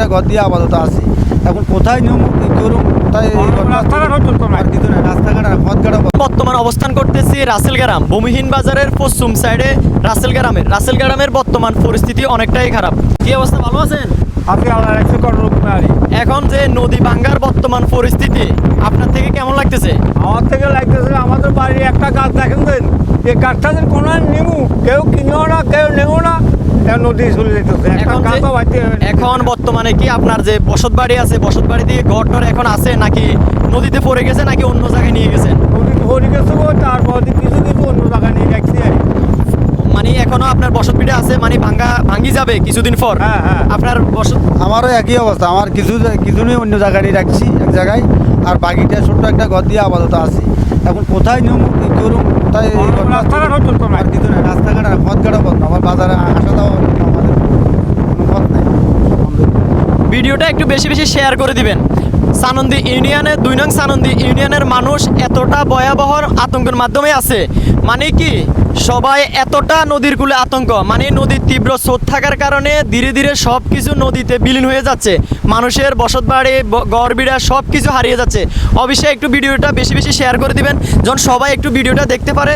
একটা ঘর দিয়ে আপাতত আছি। এখন কোথায় নিয়ম কি করুন, কোথায় রাস্তাঘাট পথঘাট। বর্তমান অবস্থান করতেছি রাসেলগ্রাম ভূমিহীন বাজারের পশ্চিম সাইডে রাসেলগ্রামের বর্তমান পরিস্থিতি অনেকটাই খারাপ। কি অবস্থা, ভালো আছেন? এখন যে নদী ভাঙ্গার বর্তমান পরিস্থিতি আপনার থেকে কেমন লাগতেছে? আমার থেকে লাগতেছে আমাদের বাড়ির একটা গাছ দেখেন দেন, এই গাছটা যে কোনো নেমু কেউ কিনেও না কেউ নেমো না, নদী চলে যেতেছে। এখন বর্তমানে কি আপনার যে বসত বাড়ি আছে, বসত বাড়ি দিয়ে ঘর টর এখন আছে নাকি নদীতে পড়ে গেছে নাকি অন্য জায়গায় নিয়ে গেছেন? নদীতে পড়ে গেছে, তারপর কিছু কিছু অন্য জায়গায় নিয়ে রাখছি। মানে এখনো আপনার বসত ভিটে আছে, মানে ভাঙ্গি যাবে কিছুদিন পর? হ্যাঁ হ্যাঁ। আপনার বসত আমারও একই অবস্থা, আমার কিছু নেই, অন্য জায়গায় রাখছি এক জায়গায়, আর বাকিটা ছোট্ট একটা ঘর দিয়ে আপাতত আছি। এখন কোথায় নিয়ম কি করুন, কোথায় রাস্তাঘাট আর কিছু নেই, রাস্তাঘাট পথঘাটও বন্ধ, আমার বাজারে আসা যাওয়া আমাদের কোনো পথ নেই। ভিডিওটা একটু বেশি বেশি শেয়ার করে দিবেন। সানন্দী ইউনিয়নের 2 নং সানন্দী ইউনিয়নের মানুষ এতটা ভয়াবহ আতঙ্কের মাধ্যমে আছে, মানে কি সবাই এতটা নদীর কূলে আতঙ্ক, মানে নদীর তীব্র স্রোত থাকার কারণে ধীরে ধীরে সব কিছু নদীতে বিলীন হয়ে যাচ্ছে। মানুষের বসত বাড়ি ঘরবিড়া সব কিছু হারিয়ে যাচ্ছে। অবশ্যই একটু ভিডিওটা বেশি বেশি শেয়ার করে দিবেন, যেন সবাই একটু ভিডিওটা দেখতে পারে।